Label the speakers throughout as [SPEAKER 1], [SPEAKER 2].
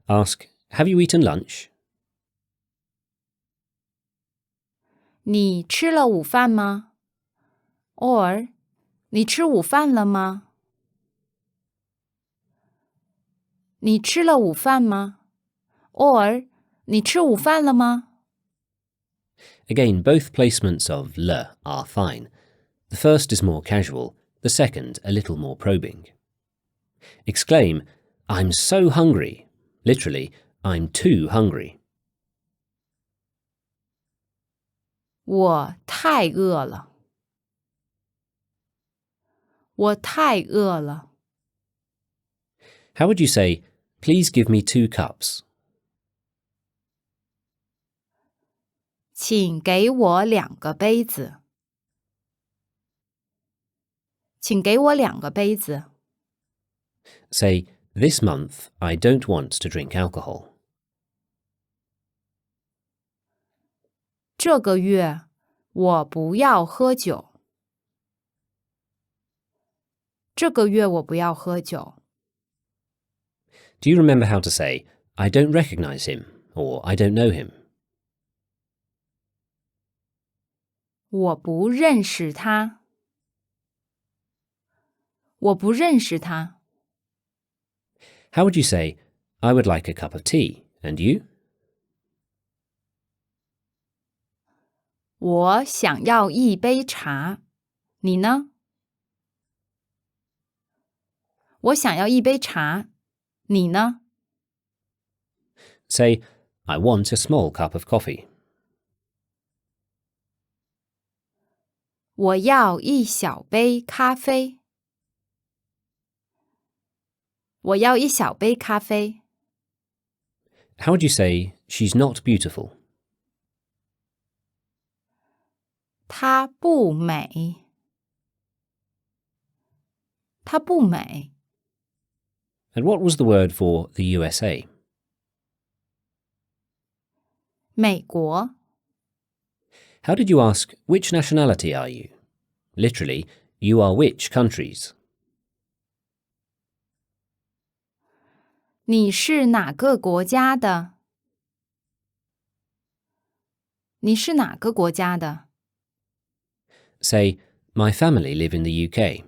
[SPEAKER 1] Ask, have you eaten lunch?
[SPEAKER 2] 你吃了午饭吗 ？Or 你吃午饭了吗？你吃了午饭吗 ？Or 你吃午饭了吗？
[SPEAKER 1] Again, both placements of le are fine. The first is more casual, the second a little more probing. Exclaim, I'm so hungry. Literally, I'm too hungry.
[SPEAKER 2] 我太饿了。我太饿了。
[SPEAKER 1] How would you say, please give me 2 cups?
[SPEAKER 2] 请给我2个杯子。请给我2个杯子。
[SPEAKER 1] Say, this month I don't want to drink alcohol.
[SPEAKER 2] 这个月我不要喝酒。这个月我不要喝酒。
[SPEAKER 1] Do you remember how to say, I don't recognize him, or I don't know him?
[SPEAKER 2] 我不认识他。我不认识他。
[SPEAKER 1] How would you say, I would like a cup of tea, and you?
[SPEAKER 2] 我想要一杯茶。你呢？我想要一杯茶。你呢？
[SPEAKER 1] Say, I want a small cup of coffee.
[SPEAKER 2] 我要一小杯咖啡。我要一小杯咖啡。
[SPEAKER 1] How would you say, she's not beautiful?
[SPEAKER 2] 她不美。她不美。
[SPEAKER 1] And what was the word for the USA?
[SPEAKER 2] 美国。
[SPEAKER 1] How did you ask, which nationality are you? Literally, you are which countries?
[SPEAKER 2] 你是哪个国家的？你是哪个国家的？
[SPEAKER 1] Say, my family live in the UK.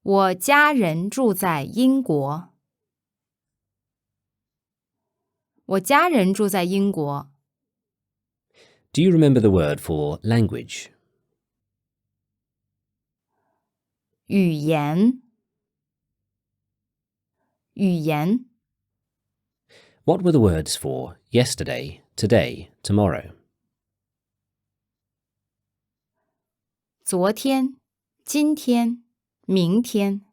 [SPEAKER 2] 我家人住在英国。我家人住在英国。
[SPEAKER 1] Do you remember the word for language?
[SPEAKER 2] 语言。语言。
[SPEAKER 1] What were the words for yesterday, today, tomorrow?
[SPEAKER 2] 昨天。今天。明天。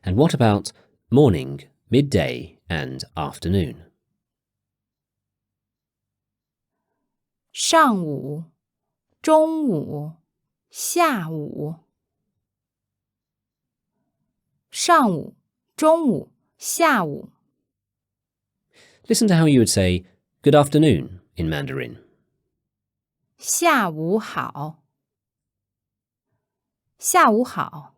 [SPEAKER 1] And what about morning, midday, and afternoon?
[SPEAKER 2] 上午。中午。下午。上午。中午。下午。
[SPEAKER 1] Listen to how you would say, good afternoon in Mandarin.
[SPEAKER 2] 下午好。下午好。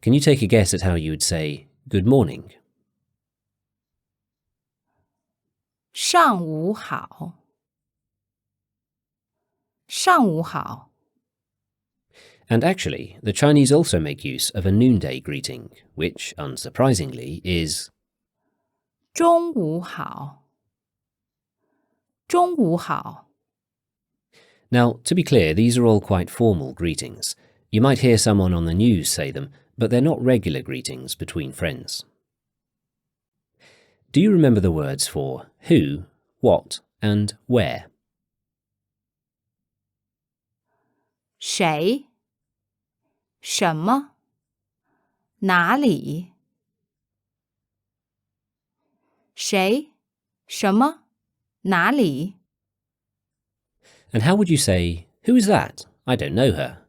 [SPEAKER 1] Can you take a guess at how you would say, good morning?
[SPEAKER 2] 上午好。上午好。
[SPEAKER 1] And actually, the Chinese also make use of a noonday greeting, which, unsurprisingly, is
[SPEAKER 2] 中午好。中午好。
[SPEAKER 1] Now, to be clear, these are all quite formal greetings. You might hear someone on the news say them, but they're not regular greetings between friends. Do you remember the words for who, what, and where?
[SPEAKER 2] 谁？什么？哪里？谁？什么？哪里？
[SPEAKER 1] And how would you say, who is that? I don't know her.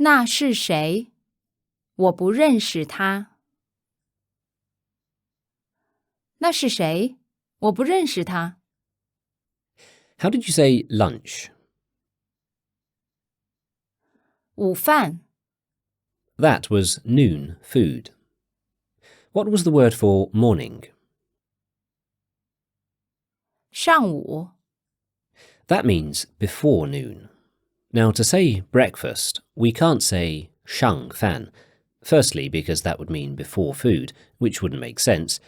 [SPEAKER 2] 那是谁？我不认识他。那是谁？我不认识他。
[SPEAKER 1] How did you say lunch?
[SPEAKER 2] 午饭。
[SPEAKER 1] That was noon food. What was the word for morning?
[SPEAKER 2] 上午
[SPEAKER 1] That means before noon. Now, to say breakfast, we can't say 上饭. Firstly, because that would mean before food, which wouldn't make sense,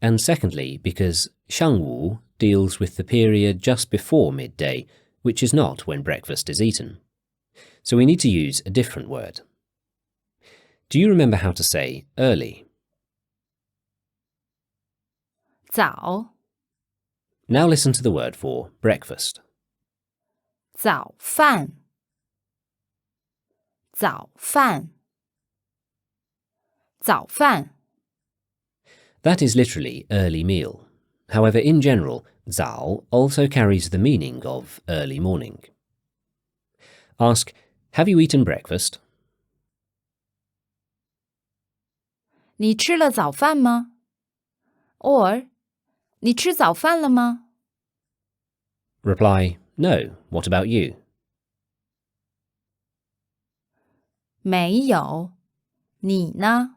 [SPEAKER 1] and secondly, because 上午 deals with the period just before midday, which is not when breakfast is eaten. So we need to use a different word. Do you remember how to say early?
[SPEAKER 2] 早
[SPEAKER 1] Now listen to the word for breakfast.
[SPEAKER 2] 早饭早饭早饭
[SPEAKER 1] That is literally early meal. However, in general, 早 also carries the meaning of early morning. Ask, have you eaten breakfast?
[SPEAKER 2] 你吃了早饭吗 or 你吃早饭了吗
[SPEAKER 1] Reply, no. What about you?
[SPEAKER 2] 没有你呢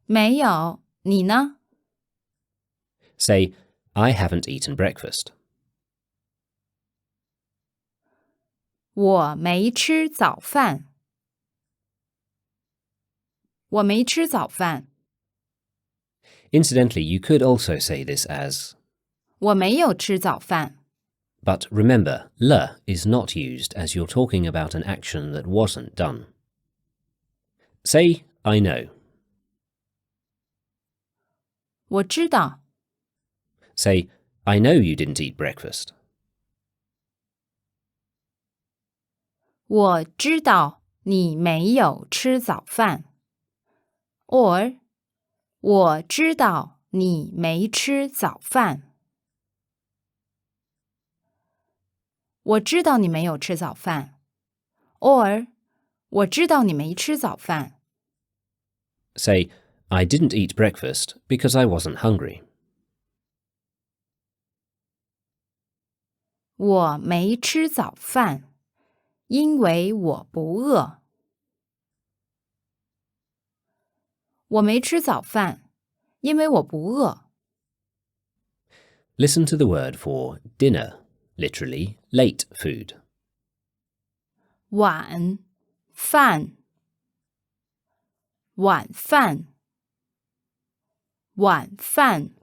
[SPEAKER 2] 没有你呢
[SPEAKER 1] Say, I haven't eaten breakfast.
[SPEAKER 2] 我没吃早饭我没吃早饭
[SPEAKER 1] Incidentally, you could also say this as,
[SPEAKER 2] 我没有吃早饭
[SPEAKER 1] but remember, le is not used as you're talking about an action that wasn't done. Say, I know.
[SPEAKER 2] 我知道
[SPEAKER 1] Say, I know you didn't eat breakfast.
[SPEAKER 2] 我知道你没有吃早饭 or 我知道你没吃早饭我知道你没有吃早饭 or 我知道你没吃早饭
[SPEAKER 1] Say, I didn't eat breakfast because I wasn't hungry.
[SPEAKER 2] 我没吃早饭因为我不饿我没吃早饭因为我不饿
[SPEAKER 1] Listen to the word for dinner, literally late food.
[SPEAKER 2] 晚饭晚饭晚饭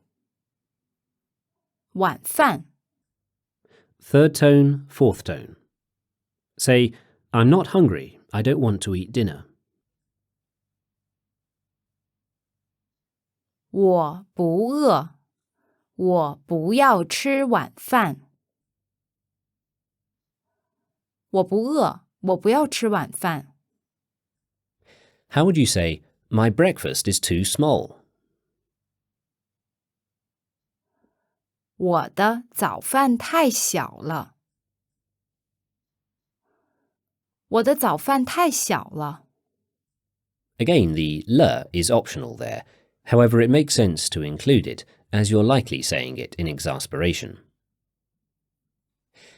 [SPEAKER 2] 晚饭
[SPEAKER 1] Third tone, fourth tone. Say, I'm not hungry. I don't want to eat dinner.
[SPEAKER 2] 我不饿我不要吃晚饭我不饿我不要吃晚饭
[SPEAKER 1] How would you say, my breakfast is too small?
[SPEAKER 2] 我的早饭太小了我的早饭太小了
[SPEAKER 1] Again, the le is optional there. However, it makes sense to include it, as you're likely saying it in exasperation.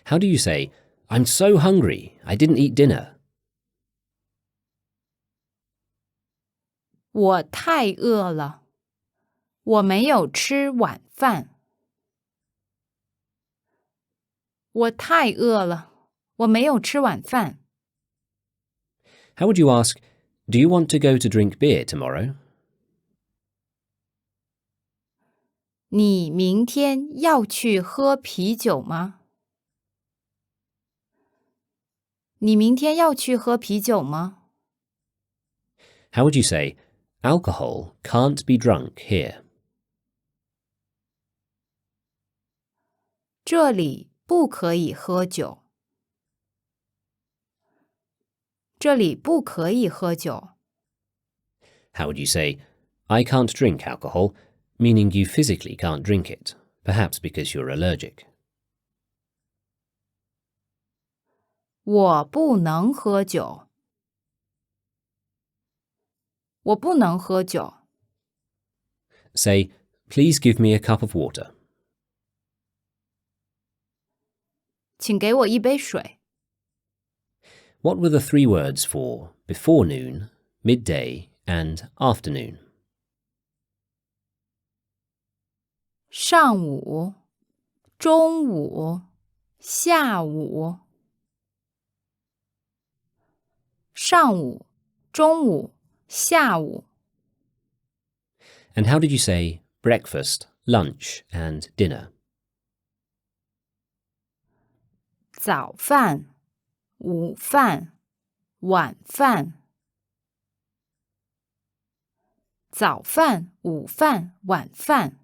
[SPEAKER 1] How do you say, I'm so hungry, I didn't eat dinner?
[SPEAKER 2] 我太饿了我没有吃晚饭我太饿了我没有吃晚饭
[SPEAKER 1] How would you ask, do you want to go to drink beer tomorrow?
[SPEAKER 2] 你明天要去喝啤酒吗？你明天要去喝啤酒吗？
[SPEAKER 1] How would you say, alcohol can't be drunk here?
[SPEAKER 2] 这里不可以喝酒。这里不可以喝酒。
[SPEAKER 1] How would you say, I can't drink alcohol, meaning you physically can't drink it, perhaps because you're allergic?
[SPEAKER 2] 我不能喝酒。我不能喝酒。
[SPEAKER 1] Say, please give me a cup of water.
[SPEAKER 2] 请给我一杯水。
[SPEAKER 1] What were the three words for before noon, midday, and afternoon?
[SPEAKER 2] 上午、中午、下午。上午、中午、下午。
[SPEAKER 1] And how did you say breakfast, lunch, and dinner?
[SPEAKER 2] 早饭、午饭、晚饭。早饭、午饭、晚饭。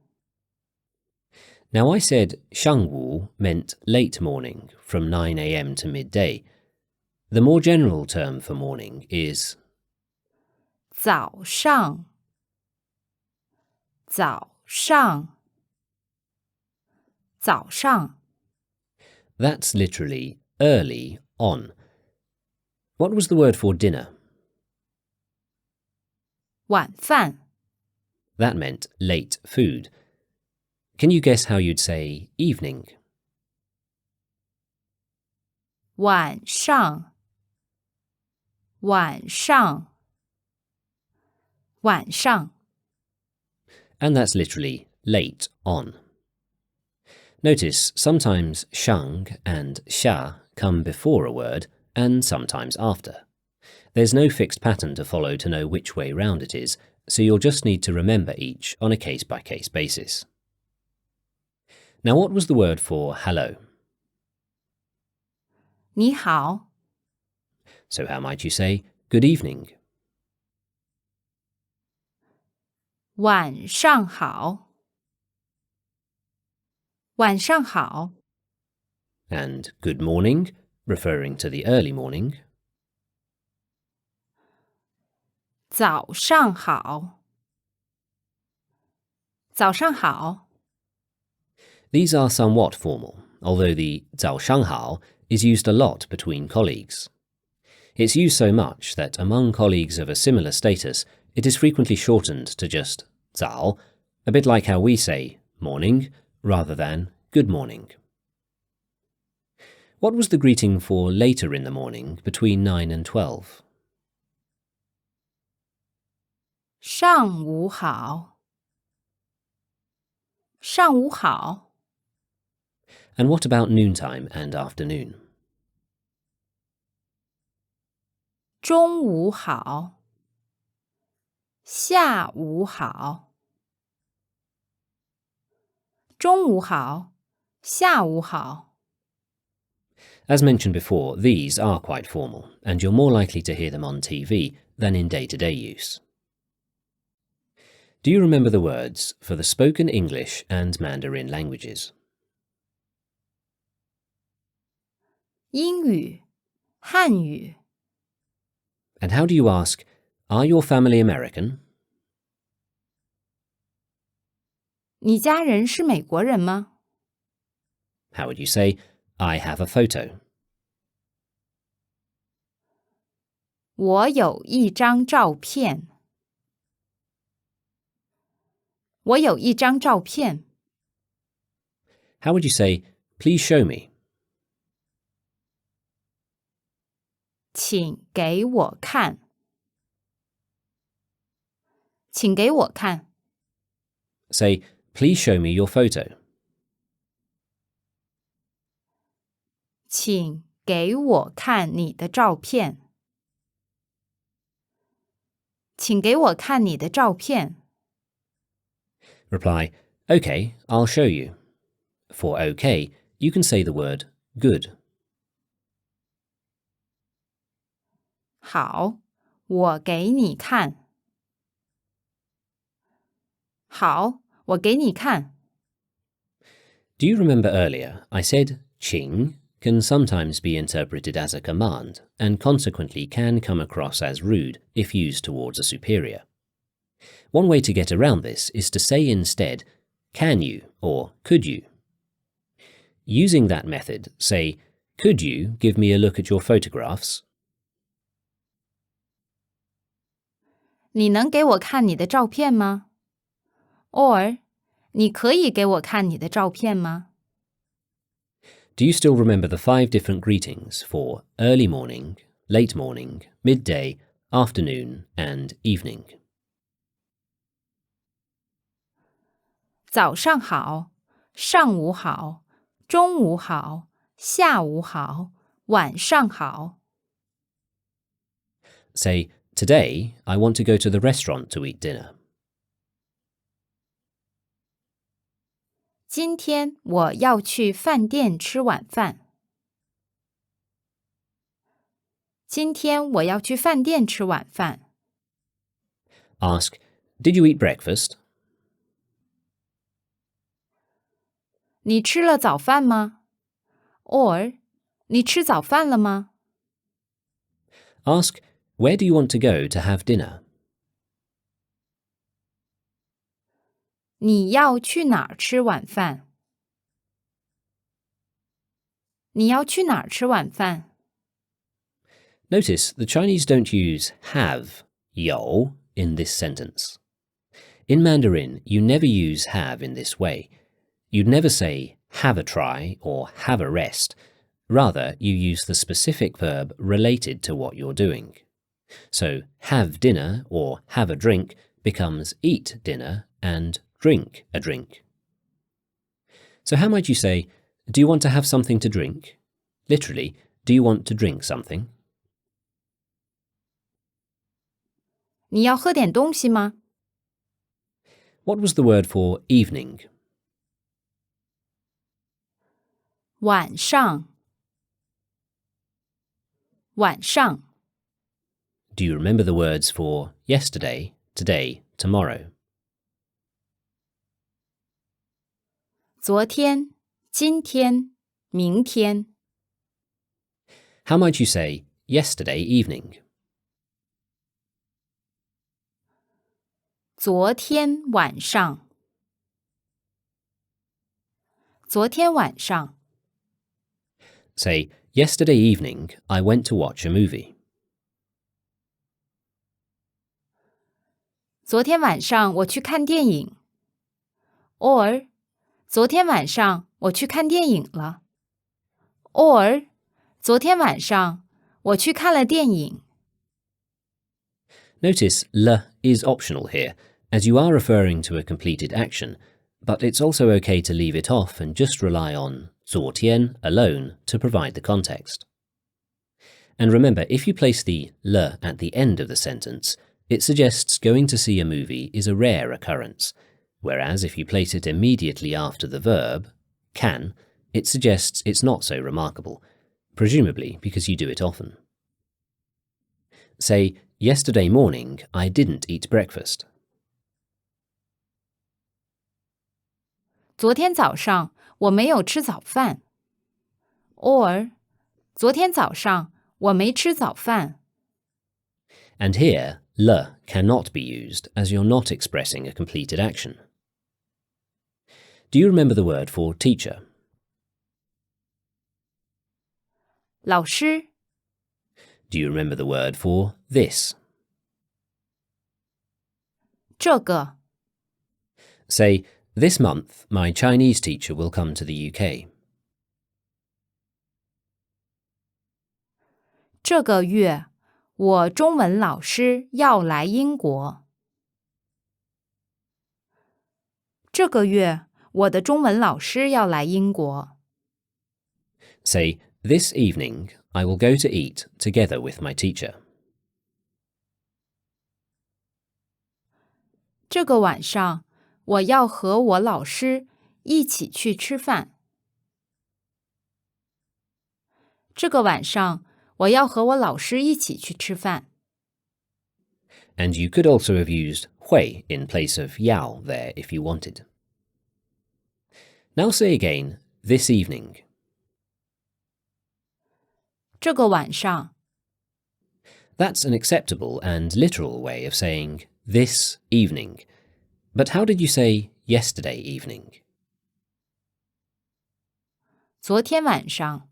[SPEAKER 1] Now I said 上午 meant late morning, from 9 a.m. to midday. The more general term for morning is
[SPEAKER 2] 早上、早上、早上。
[SPEAKER 1] that's literally early on. What was the word for dinner?
[SPEAKER 2] 晚饭。
[SPEAKER 1] That meant late food. Can you guess how you'd say evening?
[SPEAKER 2] 晚上。晚上。晚上。
[SPEAKER 1] And that's literally late on. Notice sometimes shang and xia come before a word and sometimes after. There's no fixed pattern to follow to know which way round it is, so you'll just need to remember each on a case-by-case basis. Now what was the word for hello?
[SPEAKER 2] 你好。
[SPEAKER 1] So how might you say good evening?
[SPEAKER 2] 晚上好。晚上好。
[SPEAKER 1] And good morning, referring to the early morning.
[SPEAKER 2] 早上好。早上好。
[SPEAKER 1] These are somewhat formal, although the 早上好 is used a lot between colleagues. It's used so much that among colleagues of a similar status, it is frequently shortened to just 早, a bit like how we say morning rather than good morning. What was the greeting for later in the morning between 9 and 12?
[SPEAKER 2] 上午好。上午好。
[SPEAKER 1] And what about noontime and afternoon?
[SPEAKER 2] 中午好。下午好。中午好。下午好。
[SPEAKER 1] As mentioned before, these are quite formal, and you're more likely to hear them on TV than in day-to-day use. Do you remember the words for the spoken English and Mandarin languages?
[SPEAKER 2] 英语、汉语。
[SPEAKER 1] And how do you ask, are your family American?
[SPEAKER 2] 你家人是美国人吗？
[SPEAKER 1] How would you say, I have a photo?
[SPEAKER 2] 我有一张照片。我有一张照片。
[SPEAKER 1] How would you say, please show me?
[SPEAKER 2] 请给我看。请给我看。
[SPEAKER 1] Say, please show me your photo.
[SPEAKER 2] 请给我看你的照片。请给我看你的照片。
[SPEAKER 1] Reply, OK, I'll show you. For OK, you can say the word good.
[SPEAKER 2] 好，我给你看。好，我给你看。
[SPEAKER 1] Do you remember earlier I said Qing can sometimes be interpreted as a command and consequently can come across as rude if used towards a superior. One way to get around this is to say instead, can you or could you? Using that method, say, could you give me a look at your photographs?
[SPEAKER 2] 你能给我看你的照片吗？ Or 你可以给我看你的照片吗？
[SPEAKER 1] Do you still remember the 5 different greetings for early morning, late morning, midday, afternoon, and evening.
[SPEAKER 2] 早上好，上午好，中午好，下午好，晚上好。
[SPEAKER 1] Say, today I want to go to the restaurant to eat dinner.
[SPEAKER 2] 今天我要去饭店吃晚饭。今天我要去饭店吃晚饭。
[SPEAKER 1] Ask, did you eat breakfast?
[SPEAKER 2] 你吃了早饭吗？ Or 你吃早饭了吗？
[SPEAKER 1] Ask, where do you want to go to have dinner?
[SPEAKER 2] 你要去哪儿吃晚饭？你要去哪儿吃晚饭？
[SPEAKER 1] Notice the Chinese don't use have, 有, in this sentence. In Mandarin, you never use have in this way. You'd never say have a try or have a rest. Rather, you use the specific verb related to what you're doing. So, have dinner or have a drink becomes eat dinner and drink a drink. So how might you say, do you want to have something to drink? Literally, do you want to drink something?
[SPEAKER 2] 你要喝点东西吗？
[SPEAKER 1] What was the word for evening?
[SPEAKER 2] 晚上。晚上。
[SPEAKER 1] Do you remember the words for yesterday, today, tomorrow?
[SPEAKER 2] 昨天、今天、明天。
[SPEAKER 1] How might you say yesterday evening?
[SPEAKER 2] 昨天晚上。昨天晚上。
[SPEAKER 1] Say, yesterday evening I went to watch a movie.
[SPEAKER 2] 昨天晚上我去看电影。Or 昨天晚上我去看电影了。Or 昨天晚上我去看了电影。
[SPEAKER 1] Notice le is optional here, as you are referring to a completed action, but it's also okay to leave it off and just rely on 昨天 alone to provide the context. And remember, if you place the le at the end of the sentence, it suggests going to see a movie is a rare occurrence, whereas if you place it immediately after the verb, can, it suggests it's not so remarkable, presumably because you do it often. Say, yesterday morning I didn't eat breakfast.
[SPEAKER 2] 昨天早上我没有吃早饭。Or 昨天早上我没吃早饭。
[SPEAKER 1] And here, le cannot be used as you're not expressing a completed action. Do you remember the word for teacher?
[SPEAKER 2] 老师。
[SPEAKER 1] Do you remember the word for this?
[SPEAKER 2] 这个。
[SPEAKER 1] Say, this month my Chinese teacher will come to the UK.
[SPEAKER 2] 这个月我中文老师要来英国。这个月我的中文老师要来英国。
[SPEAKER 1] Say, this evening I will go to eat together with my teacher.
[SPEAKER 2] 这个晚上我要和我老师一起去吃饭。这个晚上我要和我老师一起去吃饭。
[SPEAKER 1] And you could also have used hui in place of yao there if you wanted. Now say again, this evening.
[SPEAKER 2] 这个晚上。
[SPEAKER 1] That's an acceptable and literal way of saying this evening. But how did you say yesterday evening?
[SPEAKER 2] 昨天晚上。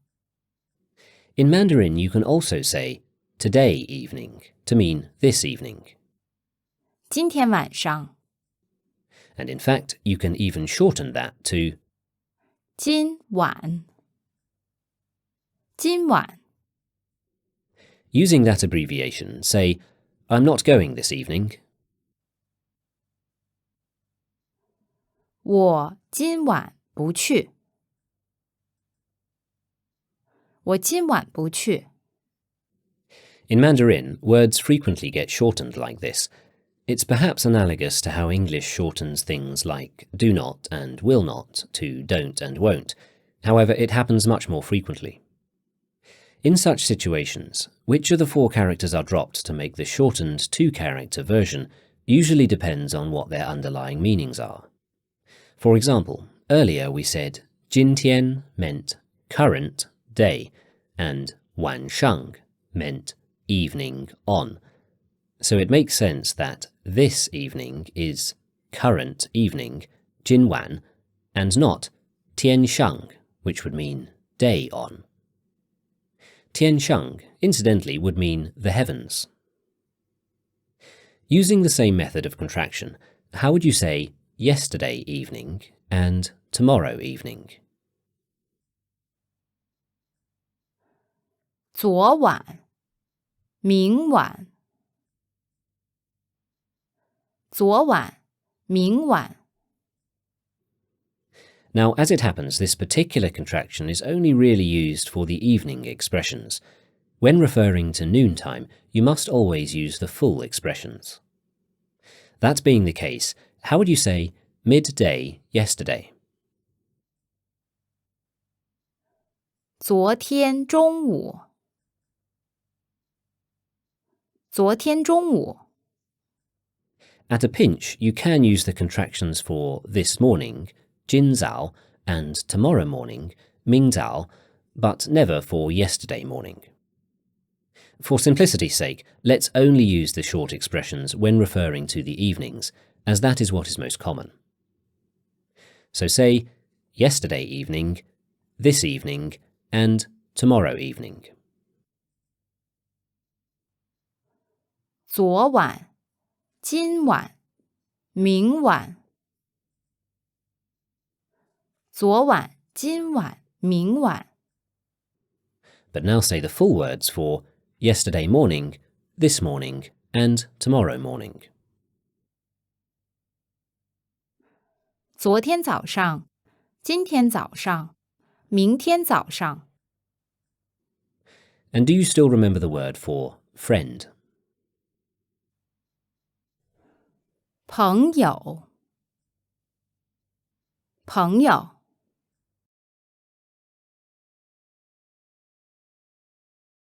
[SPEAKER 1] In Mandarin, you can also say today evening to mean this evening.
[SPEAKER 2] 今天晚上。
[SPEAKER 1] And in fact, you can even shorten that to
[SPEAKER 2] 今晚。今晚。
[SPEAKER 1] Using that abbreviation, say, I'm not going this evening.
[SPEAKER 2] 我今晚不去。我今晚不去。
[SPEAKER 1] In Mandarin, words frequently get shortened like this. It's perhaps analogous to how English shortens things like do not and will not to don't and won't. However, it happens much more frequently. In such situations, which of the 4 characters are dropped to make the shortened 2-character version usually depends on what their underlying meanings are. For example, earlier we said 今天 meant current, day, and 晚上 meant evening, on. So it makes sense that this evening is current evening, 今晚, and not 天上, which would mean day on. 天上, incidentally, would mean the heavens. Using the same method of contraction, how would you say yesterday evening and tomorrow evening?
[SPEAKER 2] 昨晚，明晚。昨晚，明晚。
[SPEAKER 1] Now, as it happens, this particular contraction is only really used for the evening expressions. When referring to noontime, you must always use the full expressions. That being the case, how would you say midday yesterday?
[SPEAKER 2] 昨天中午。昨天中午。
[SPEAKER 1] At a pinch, you can use the contractions for this morning, 今早, and tomorrow morning, 明早, but never for yesterday morning. For simplicity's sake, let's only use the short expressions when referring to the evenings, as that is what is most common. So say, yesterday evening, this evening, and tomorrow evening.
[SPEAKER 2] 昨晚，今晚，明晚。昨晚，今晚，明晚。
[SPEAKER 1] But now say the full words for yesterday morning, this morning, and tomorrow morning.
[SPEAKER 2] 昨天早上，今天早上，明天早上。
[SPEAKER 1] And do you still remember the word for friend?
[SPEAKER 2] 朋友，朋友。